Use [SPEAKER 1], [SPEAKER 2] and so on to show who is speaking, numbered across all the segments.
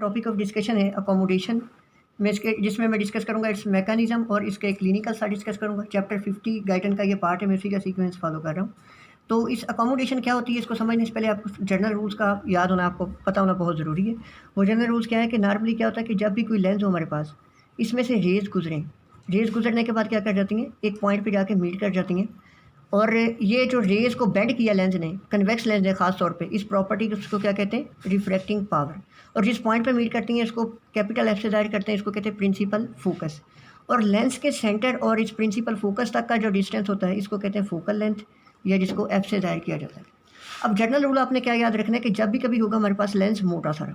[SPEAKER 1] Topic of discussion है accommodation में इसके जिसमें मैं डिस्कस करूंगा इट्स मैकेनिज्म और इसके क्लिनिकल सा डिस्कस करूंगा। चैप्टर 50 गाइडन का ये पार्ट है, मैं उसी का सीक्वेंस फॉलो कर रहा हूँ। तो इस अकोमोडेशन क्या होती है, इसको समझने से पहले आपको जनरल रूल्स का याद होना, आपको पता होना बहुत ज़रूरी है। वो जनरल रूल्स क्या है कि नॉर्मली क्या होता है कि जब भी कोई लेंस हो हमारे पास, इसमें से रेज़ गुजरें, रेज़ गुजरने के बाद क्या कर जाती हैं, एक पॉइंट पर जाके मीट कर जाती हैं। और ये जो रेज़ को बेंड किया लेंस ने, कन्वेक्स लेंस है ख़ास तौर पे, इस प्रॉपर्टी को उसको क्या कहते हैं, रिफ्रैक्टिंग पावर। और जिस पॉइंट पे मीट करती हैं इसको कैपिटल एफ से ज़ाहिर करते हैं, इसको कहते हैं प्रिंसिपल फोकस। और लेंस के सेंटर और इस प्रिंसिपल फोकस तक का जो डिस्टेंस होता है इसको कहते हैं फोकल लेंथ, या जिसको एफ से ज़ाहिर किया जाता है। अब जनरल रूल आपने क्या याद रखना है कि जब भी कभी होगा हमारे पास लेंस मोटा सारा,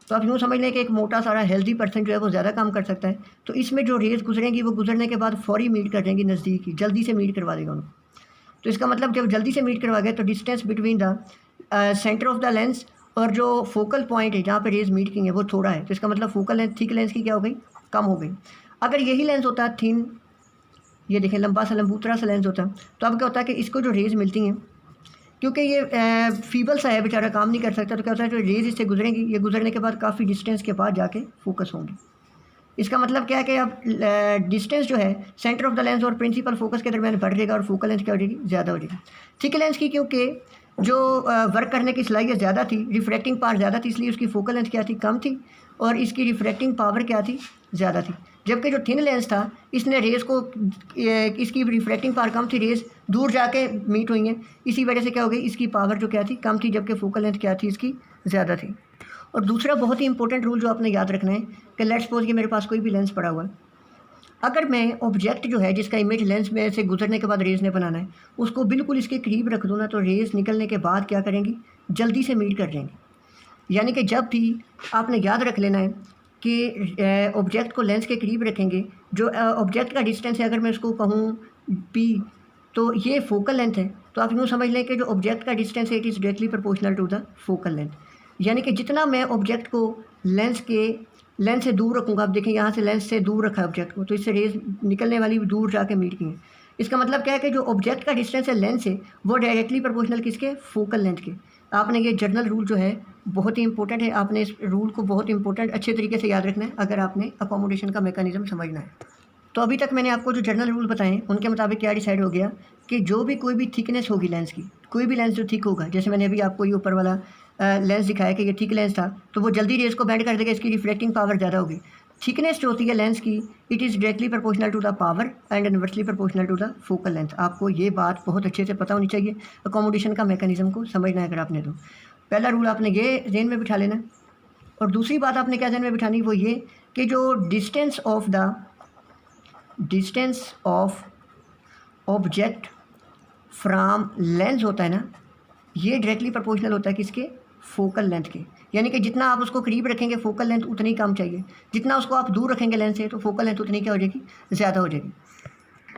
[SPEAKER 1] तो आप यूँ समझ लें कि एक मोटा सारा हेल्दी पर्सन जो है वो ज़्यादा काम कर सकता है। तो इसमें जो रेज़ गुजरेंगी वो गुजरने के बाद फौरी मीट कर जाएंगी, नज़दीक ही जल्दी से मीट करवा देगा उनको। तो इसका मतलब जब जल्दी से मीट करवा गए तो distance between the centre of the lens और जो फोकल पॉइंट है जहाँ पे रेज मीट की है वो थोड़ा है। तो इसका मतलब फोकल लेंथ थिक लेंस की क्या हो गई, कम हो गई। अगर यही लेंस होता है थिन, ये देखें लंबा सा लंबूतरा सा लेंस होता है, तो अब क्या होता है कि इसको जो रेज मिलती हैं, क्योंकि ये फीबल सा है बेचारा, काम नहीं कर सकता, तो क्या होता है जो रेज इससे गुजरेंगी, ये गुजरने के बाद काफ़ी डिस्टेंस के बाद जाके फोकस होंगी। इसका मतलब क्या है कि अब डिस्टेंस जो है सेंटर ऑफ द लेंस और प्रिंसिपल फोकस के दरमियान बढ़ जाएगा और फोकल लेंथ क्या हो जाएगी, ज़्यादा हो जाएगी। थिक लेंस की क्योंकि जो वर्क करने की सलाहियत ज़्यादा थी, रिफ्रैक्टिंग पावर ज़्यादा थी, इसलिए उसकी फोकल लेंथ क्या थी, कम थी, और इसकी रिफ्रैक्टिंग पावर क्या थी, ज़्यादा थी। जबकि जो थिन लेंस था इसने रेज़ को, इसकी रिफ्रैक्टिंग पावर कम थी, रेज़ दूर जाके मीट हुई हैं, इसी वजह से क्या हो गई, इसकी पावर जो क्या थी, कम थी, जबकि फोकल लेंथ क्या थी, इसकी ज़्यादा थी। और दूसरा बहुत ही इंपॉर्टेंट रूल जो आपने याद रखना है कि लेट्स सपोज कि मेरे पास कोई भी लेंस पड़ा हुआ है, अगर मैं ऑब्जेक्ट जो है जिसका इमेज लेंस में से गुजरने के बाद रेज़ ने बनाना है, उसको बिल्कुल इसके करीब रख दूँ ना, तो रेज़ निकलने के बाद क्या करेंगी, जल्दी से मीट कर जाएंगी। यानी कि जब भी आपने याद रख लेना है कि ऑब्जेक्ट को लेंस के करीब रखेंगे, जो ऑब्जेक्ट का डिस्टेंस है, अगर मैं उसको कहूँ p, तो ये फोकल लेंथ है, तो आप यूँ समझ लें कि जो ऑब्जेक्ट का डिस्टेंस है it is directly proportional to the focal length. यानी कि जितना मैं ऑब्जेक्ट को लेंस से दूर रखूँगा, आप देखें यहाँ से लेंस से दूर रखा है ऑब्जेक्ट को, तो इससे रेज़ निकलने वाली दूर जाके मीट की हैं। इसका मतलब क्या है कि जो ऑब्जेक्ट का डिस्टेंस है लेंस से, वो डायरेक्टली प्रोपोर्शनल किसके, फोकल लेंथ के। आपने ये जर्नल रूल जो है बहुत ही इंपॉर्टेंट है, आपने इस रूल को बहुत इंपॉर्टेंट अच्छे तरीके से याद रखना है अगर आपने अकोमोडेशन का मैकेनिज्म समझना है। तो अभी तक मैंने आपको जो जर्नल रूल बताएं उनके मुताबिक क्या डिसाइड हो गया कि जो भी कोई भी थिकनेस होगी लेंस की, कोई भी लेंस जो थिक होगा, जैसे मैंने अभी आपको ये ऊपर वाला लेंस दिखाया कि ये थिक लेंस था, तो वो जल्दी रेज़ को बेंड कर देगा, इसकी रिफ्लेक्टिंग पावर ज़्यादा होगी। थिकनेस जो होती है लेंस की, it is directly proportional to the power and inversely proportional to the focal length. आपको ये बात बहुत अच्छे से पता होनी चाहिए, अकोमोडेशन का मैकेनिज्म को समझना है अगर आपने। तो पहला रूल आपने ये ज़हन में बिठा लेना है। और दूसरी बात आपने क्या ज़हन में बिठानी, वो ये कि जो distance of object from lens होता है ना, ये डायरेक्टली प्रोपोर्शनल होता है किसके, फोकल लेंथ के। यानी कि जितना आप उसको करीब रखेंगे फोकल लेंथ उतनी कम चाहिए, जितना उसको आप दूर रखेंगे लेंस से तो फोकल लेंथ उतनी क्या हो जाएगी, ज़्यादा हो जाएगी।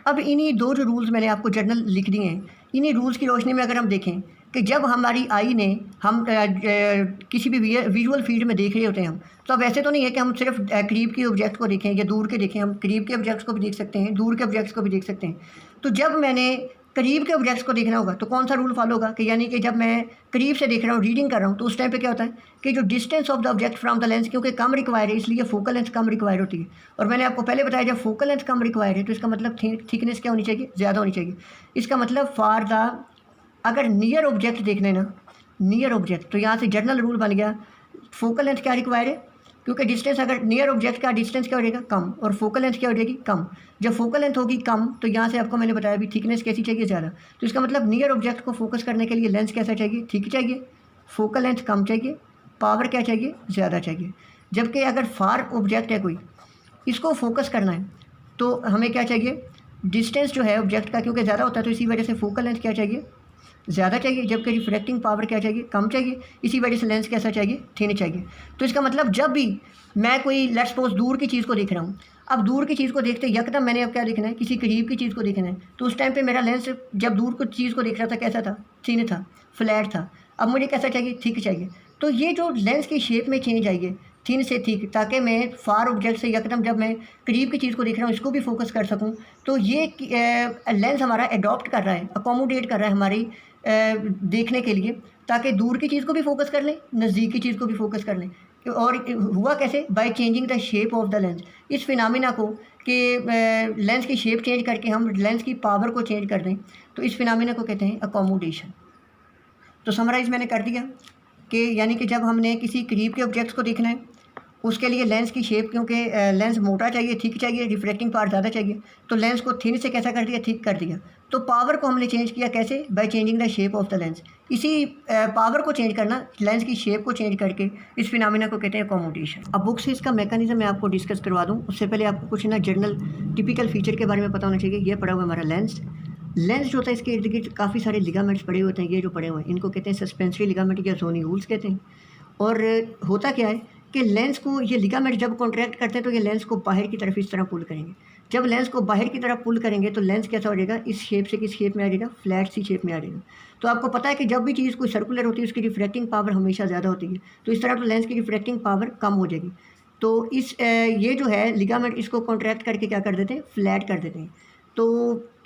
[SPEAKER 1] अब इन्हीं दो जो रूल्स मैंने आपको जर्नल लिख दिए हैं, इन्हीं रूल्स की रोशनी में अगर हम देखें कि जब हमारी आई ने, हम किसी भी विजुअल फील्ड में देख रहे होते हैं हम, तो अब ऐसे तो नहीं है कि हम सिर्फ करीब के ऑब्जेक्ट को देखें या दूर के देखें, हम करीब के ऑब्जेक्ट्स को भी देख सकते हैं, दूर के ऑब्जेक्ट्स को भी देख सकते हैं। तो जब मैंने करीब के ऑब्जेक्ट्स को देखना होगा तो कौन सा रूल फॉलो होगा कि यानी कि जब मैं करीब से देख रहा हूँ, रीडिंग कर रहा हूँ, तो उस टाइम पे क्या होता है कि जो distance of the object from the lens, क्योंकि कम रिक्वायर है इसलिए फोकल लेंथ कम रिक्वायर होती है। और मैंने आपको पहले बताया जब फोकल लेंथ कम रिक्वायर है तो इसका मतलब थिकनेस क्या होनी चाहिए, ज़्यादा होनी चाहिए। इसका मतलब फॉर द, अगर नियर ऑब्जेक्ट देखना है ना, नियर ऑब्जेक्ट, तो यहाँ से जर्नल रूल बन गया, फोकल लेंथ क्या रिक्वायर है, क्योंकि डिस्टेंस, अगर नियर ऑब्जेक्ट का डिस्टेंस क्या हो जाएगा, कम, और फोकल लेंथ क्या हो जाएगी, कम। जब फोकल लेंथ होगी कम तो यहाँ से आपको मैंने बताया भी थिकनेस कैसी चाहिए, ज़्यादा। तो इसका मतलब नियर ऑब्जेक्ट को फोकस करने के लिए लेंस कैसा चाहिए, थिक चाहिए, फोकल लेंथ कम चाहिए, पावर क्या चाहिए, ज़्यादा चाहिए। जबकि अगर फार ऑब्जेक्ट है कोई, इसको फोकस करना है तो हमें क्या चाहिए, डिस्टेंस जो है ऑब्जेक्ट का क्योंकि ज़्यादा होता है, तो इसी वजह से फोकल लेंथ क्या चाहिए, ज़्यादा चाहिए, जबकि रिफ्रैक्टिंग पावर क्या चाहिए, कम चाहिए, इसी वजह से लेंस कैसा चाहिए, थिन चाहिए। तो इसका मतलब जब भी मैं कोई लेट्स सपोज दूर की चीज़ को देख रहा हूँ, अब दूर की चीज़ को देखते यकदम मैंने अब क्या देखना है, किसी करीब की चीज़ को देखना है, तो उस टाइम पे मेरा लेंस जब दूर की चीज़ को देख रहा था कैसा था, थिन था, फ्लैट था। अब मुझे कैसा चाहिए, थिक चाहिए। तो ये जो लेंस की शेप में चेंज आइए थिन से थिक, ताकि मैं फार ऑब्जेक्ट से यकदम जब मैं करीब की चीज़ को देख रहा हूँ इसको भी फोकस कर सकूँ। तो ये लेंस हमारा एडॉप्ट कर रहा है, अकोमोडेट कर रहा है हमारी देखने के लिए, ताकि दूर की चीज़ को भी फोकस कर लें, नज़दीक की चीज़ को भी फोकस कर लें। और हुआ कैसे? By changing the shape of the lens. इस फिनामिना को कि लेंस की शेप चेंज करके हम लेंस की पावर को चेंज कर दें, तो इस फिनामिना को कहते हैं अकोमोडेशन। तो समराइज़ मैंने कर दिया कि यानी कि जब हमने किसी करीब के ऑब्जेक्ट्स को देखना है, उसके लिए लेंस की शेप, क्योंकि लेंस मोटा चाहिए, थिक चाहिए, रिफ्रैक्टिंग पावर ज़्यादा चाहिए, तो लेंस को थिन से कैसा कर दिया? थिक कर दिया। तो पावर को हमने चेंज किया कैसे? By changing the shape of the lens. इसी पावर को चेंज करना, लेंस की शेप को चेंज करके, इस फिनामिना को कहते हैं अकोमोडेशन। अब बुक से इसका मैकेनिज्म मैं आपको डिस्कस करवा दूँ, उससे पहले आपको कुछ ना जनरल टिपिकल फीचर के बारे में पता होना चाहिए। ये पड़ा हुआ हमारा लेंस जो होता है, इसके इर्द गिर्द काफ़ी सारे लिगामेंट्स पड़े होते हैं। ये जो पड़े हुए हैं इनको कहते हैं सस्पेंसरी लिगामेंट या जोनियूल्स कहते हैं। और होता क्या है कि लेंस को ये लिगामेंट जब कॉन्ट्रैक्ट करते हैं तो ये लेंस को बाहर की तरफ इस तरह पुल करेंगे। जब लेंस को बाहर की तरफ पुल करेंगे तो लेंस कैसा हो जाएगा? इस शेप से किस शेप में आ जाएगा? फ्लैट सी शेप में आ जाएगा। तो आपको पता है कि जब भी चीज़ कोई सर्कुलर होती है उसकी रिफ्रैक्टिंग पावर हमेशा ज़्यादा होती है, तो इस तरह तो लेंस की रिफ्रैक्टिंग पावर कम हो जाएगी। तो ये जो है लिगामेंट, इसको कॉन्ट्रैक्ट करके क्या कर देते हैं? फ्लैट कर देते हैं। तो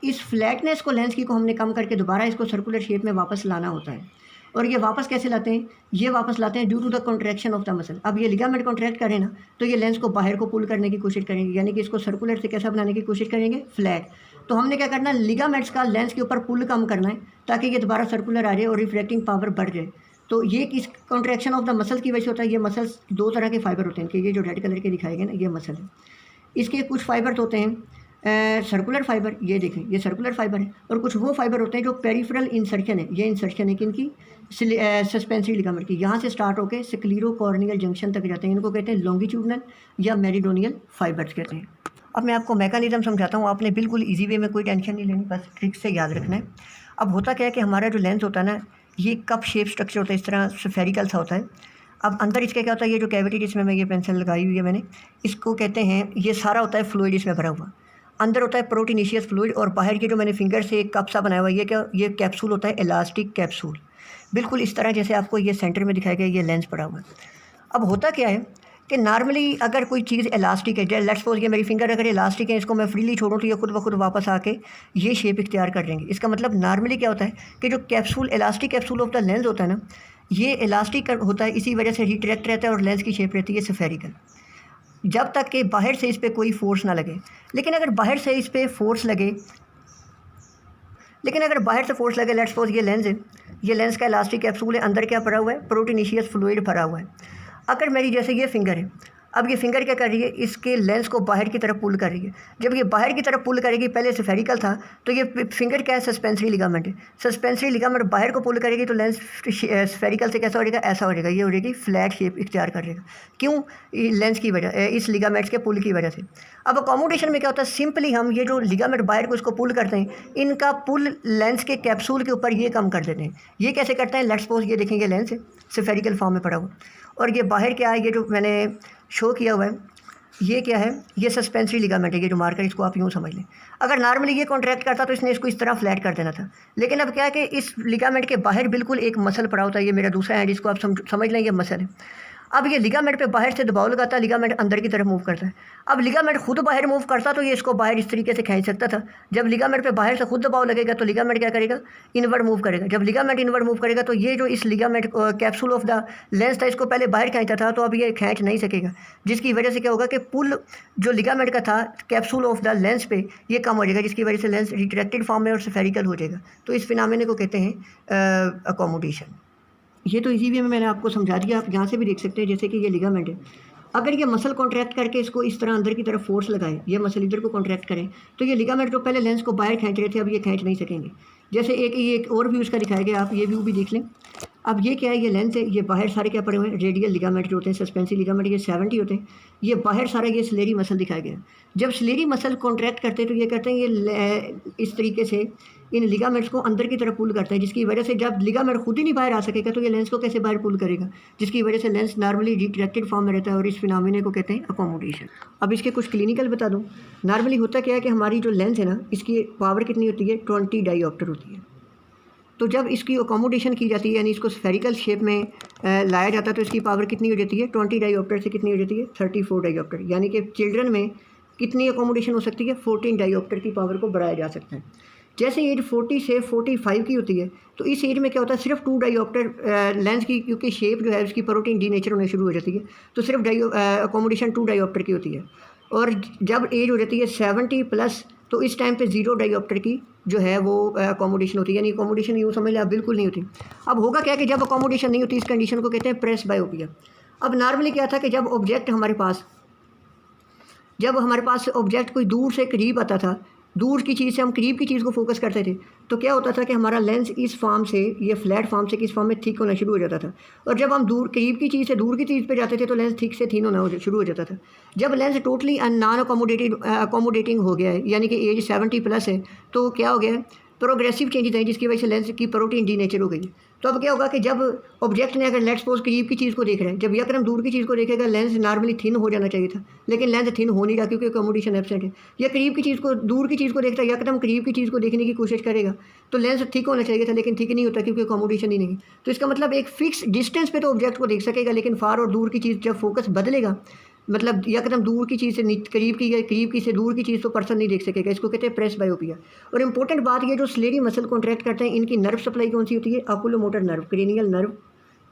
[SPEAKER 1] इस फ्लैटनेस को, लेंस की को हमने कम करके दोबारा इसको सर्कुलर शेप में वापस लाना होता है। और ये वापस कैसे लाते हैं? ये वापस लाते हैं due to the contraction of the muscle. अब ये लिगामेंट कॉन्ट्रैक्ट करें ना, तो ये लेंस को बाहर को पुल करने की कोशिश करेंगे, यानी कि इसको सर्कुलर से कैसा बनाने की कोशिश करेंगे? फ्लैट। तो हमने क्या करना है? लिगामेंट्स का लेंस के ऊपर पुल कम करना है ताकि ये दोबारा सर्कुलर आ जाए और रिफ्रैक्टिंग पावर बढ़ जाए। तो ये किस कॉन्ट्रैक्शन ऑफ द मसल की वजह से होता है। ये मसल्स दो तरह के फाइबर होते हैं, कि ये जो रेड कलर के दिखाए गए ना, ये मसल है। इसके कुछ फाइबर्स होते हैं सर्कुलर फाइबर, ये देखें, ये सर्कुलर फाइबर है। और कुछ वो फाइबर होते हैं जो पेरिफेरल इंसर्शन है। ये इंसर्शन है किनकी? सस्पेंसरी लिगामेंट की। यहाँ से स्टार्ट होकर स्क्लीरोकॉर्नियल जंक्शन तक जाते हैं। इनको कहते हैं लॉन्गिट्यूडनल या मेरिडोनियल फाइबर्स कहते हैं। अब मैं आपको मैकेनिज्म समझाता हूँ। आपने बिल्कुल ईजी वे में कोई टेंशन नहीं लेनी, बस ट्रिक से याद रखना है। अब होता क्या है कि हमारा जो लेंस होता है ना, ये कप शेप स्ट्रक्चर होता है, इस तरह स्फेरिकल सा होता है। अब अंदर इसके क्या होता है? ये जो कैविटी जिसमें मैं ये पेंसिल लगाई हुई है मैंने, इसको कहते हैं, ये सारा होता है फ्लूइड इसमें भरा हुआ। अंदर होता है प्रोटीनेशियस फ्लूइड, और बाहर के जो मैंने फिंगर से एक कप सा बनाया हुआ है, ये क्या? ये कैप्सूल होता है, इलास्टिक कैप्सूल। बिल्कुल इस तरह जैसे आपको ये सेंटर में दिखाया गया, ये लेंस पड़ा हुआ है। अब होता क्या है कि नॉर्मली अगर कोई चीज़ इलास्टिक है, लेट्स सपोज ये मेरी फिंगर अगर इलास्टिक है, इसको मैं फ्रीली छोड़ूँ तो ये खुद ब खुद वापस आके ये शेप इख्तियार कर लेंगे। इसका मतलब नॉर्मली क्या होता है कि जो capsule, elastic capsule of the lens होता है ना, ये इलास्टिक होता है, इसी वजह से रिट्रैक्ट रहता है और लेंस की शेप रहती है स्फेरिकल, जब तक कि बाहर से इस पर कोई फोर्स ना लगे। लेकिन अगर बाहर से इस पर फोर्स लगे, लेट्स सपोज ये लेंस है, ये लेंस का इलास्टिक कैप्सूल है, अंदर क्या भरा हुआ है? प्रोटीनेशियस फ्लूइड भरा हुआ है। अगर मेरी जैसे ये फिंगर है, अब ये फिंगर क्या कर रही है? इसके लेंस को बाहर की तरफ पुल कर रही है। जब ये बाहर की तरफ पुल करेगी, पहले स्फेरिकल था, तो ये फिंगर क्या है? सस्पेंसरी लिगामेंट है। सस्पेंसरी लिगामेंट बाहर को पुल करेगी तो लेंस स्फेरिकल से कैसा हो जाएगा? ऐसा हो जाएगा, ये हो जाएगी फ्लैट शेप इख्तियार कर लेगा। क्यों? लेंस की वजह, इस लिगामेंट्स के पुल की वजह से। अब अकोमोडेशन में क्या होता है? सिंपली हम ये जो लिगामेंट बाहर को इसको पुल करते हैं, इनका पुल लेंस के कैप्सूल के ऊपर ये कम कर देते हैं। ये कैसे करते हैं? लेट्स सपोज ये देखेंगे लेंस है, स्फेरिकल फॉर्म में पड़ा हुआ, और ये बाहर क्या है? ये जो मैंने शो किया हुआ है, ये क्या है? ये सस्पेंसरी लिगामेंट है, ये जो मार्कर, इसको आप यूँ समझ लें। अगर नॉर्मली ये कॉन्ट्रैक्ट करता तो इसने इसको इस तरह फ्लैट कर देना था। लेकिन अब क्या है कि इस लिगामेंट के बाहर बिल्कुल एक मसल पड़ा होता है। ये मेरा दूसरा हैंड, इसको आप समझ लें, ये मसल है। अब ये लिगामेंट पे बाहर से दबाव लगाता है, लिगामेंट अंदर की तरफ मूव करता है। अब लिगामेंट खुद बाहर मूव करता तो ये इसको बाहर इस तरीके से खींच सकता था। जब लिगामेंट पे बाहर से खुद दबाव लगेगा तो लिगामेंट क्या करेगा? इनवर्ड मूव करेगा। जब लिगामेंट इनवर्ड मूव करेगा तो ये जो इस ligament capsule of the lens था, इसको पहले बाहर खींचता था, तो अब ये खींच नहीं सकेगा, जिसकी वजह से क्या होगा कि पुल जो लिगामेंट का था कैप्सूल ऑफ द लेंस पे, ये कम हो जाएगा, जिसकी वजह से लेंस रिट्रैक्टेड फॉर्म में और स्फेरिकल हो जाएगा। तो इस फिनोमेना को कहते हैं अकोमोडेशन। ये तो इसी वे में मैंने आपको समझा दिया। आप यहाँ से भी देख सकते हैं, जैसे कि ये लिगामेंट है, अगर ये मसल कॉन्ट्रैक्ट करके इसको इस तरह अंदर की तरफ फोर्स लगाए, ये मसल इधर को कॉन्ट्रैक्ट करें, तो ये लिगामेंट जो पहले लेंस को बाहर खींच रहे थे, अब ये खींच नहीं सकेंगे। जैसे एक और व्यू इसका दिखाया गया, आप ये व्यू भी देख लें। अब ये क्या है? ये लेंस है, ये बाहर सारे क्या पड़े हुए हैं? रेडियल लिगामेंट जो होते हैं, सस्पेंसरी लिगामेंट, ये 70 होते हैं। ये बाहर सारा ये स्लेरी मसल दिखाया गया। जब स्लेरी मसल कॉन्ट्रैक्ट करते हैं तो ये करते हैं, ये इस तरीके से इन लिगामेंट्स को अंदर की तरफ पुल करते हैं, जिसकी वजह से जब लिगामेंट खुद ही नहीं बाहर आ सकेगा तो ये लेंस को कैसे बाहर पुल करेगा, जिसकी वजह से लेंस नॉर्मली रिट्रैक्टेड फॉर्म में रहता है, और इस फिनोमेना को कहते हैं अकोमोडेशन। अब इसके कुछ क्लिनिकल बता दूं। नॉर्मली होता क्या है कि हमारी जो लेंस है ना, इसकी पावर कितनी होती है? 20 डायोप्टर होती है। तो जब इसकी अकोमोडेशन की जाती है, यानी इसको स्फेरिकल शेप में लाया जाता है, तो इसकी पावर कितनी हो जाती है? 20 डायोप्टर से कितनी हो जाती है? 34 डायोप्टर। यानी कि चिल्ड्रन में कितनी अकोमोडेशन हो सकती है? 14 डायोप्टर की पावर को बढ़ाया जा सकता है। जैसे एज 40 से 45 की होती है तो इस एज में क्या होता है, सिर्फ 2 डायोप्टर लेंस की, क्योंकि शेप जो है उसकी प्रोटीन डीनेचर होने शुरू हो जाती है, तो सिर्फ अकोमोडेशन 2 डायोप्टर की होती है। और जब एज हो जाती है 70 प्लस तो इस टाइम पे 0 डायोप्टर की जो है वो अकोमोडेशन होती है, यानी अकोमोडेशन यूँ समझ लें आप बिल्कुल नहीं होती। अब होगा क्या कि जब अकोमोडेशन नहीं होती इस कंडीशन को कहते हैं प्रेस बायोपिया। अब नॉर्मली क्या था कि जब हमारे पास ऑब्जेक्ट कोई दूर से करीब आता था, दूर की चीज़ से हम करीब की चीज़ को फोकस करते थे, तो क्या होता था कि हमारा लेंस इस फॉर्म से, ये फ्लैट फॉर्म से किस फॉर्म में थिक होना शुरू हो जाता था। और जब हम करीब की चीज़ से दूर की चीज़ पे जाते थे तो लेंस थिक से थिन होना शुरू हो जाता था। जब लेंस टोटली नॉन अकोमोडेटिंग हो गया है, यानी कि एज 70 प्लस है, तो क्या हो गया है, प्रोग्रेसिव चेंजेस हैं जिसकी वजह से लेंस की प्रोटीन डीनेचर हो गई। तो अब क्या होगा कि जब ऑब्जेक्ट ने, अगर लेट्स सपोज करीब की चीज़ को देख रहे हैं, जब यकदम दूर की चीज़ को देखेगा, लेंस नॉर्मली थिन हो जाना चाहिए था, लेकिन लेंस थिन हो नहीं रहा क्योंकि अकोमोडेशन एब्सेंट है। या करीब की चीज़ को, दूर की चीज़ को देखता है, यकदम करीब की चीज़ को देखने की कोशिश करेगा तो लेंस थिक होना चाहिए था, लेकिन थिक नहीं होता क्योंकि अकोमोडेशन ही नहीं। तो इसका मतलब एक फिक्स डिस्टेंस पे तो ऑब्जेक्ट को देख सकेगा, लेकिन फार और दूर की चीज़ जब फोकस बदलेगा, मतलब यकदम दूर की चीज़ से करीब की से दूर की चीज़ तो पर्सन नहीं देख सकेगा। इसको कहते हैं प्रेस बायोपिया। और इंपॉर्टेंट बात ये, जो स्लेरी मसल कॉन्ट्रैक्ट करते हैं, इनकी नर्व सप्लाई कौन सी होती है, ऑक्यूलोमोटर नर्व, क्रेनियल नर्व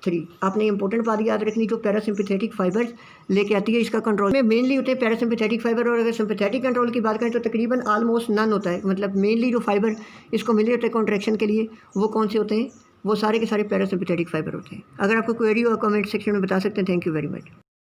[SPEAKER 1] 3। आपने इंपॉर्टेंट बात याद रखनी, जो पैरासिम्पैथेटिक फाइबर्स लेके आती है इसका कंट्रोल में मेनली होते हैं पैरासिम्पैथेटिक फाइबर। और अगर सिम्पैथेटिक कंट्रोल की बात करें तो तकरीबन ऑलमोस्ट नन होता है। मतलब मेनली जो फाइबर इसको मिले होते हैं कॉन्ट्रैक्शन के लिए, वो कौन से होते हैं, वो सारे के सारे पैरासिम्पैथेटिक फाइबर होते हैं। अगर आपको क्वेरी हो कमेंट सेक्शन में बता सकते हैं। Thank you very much.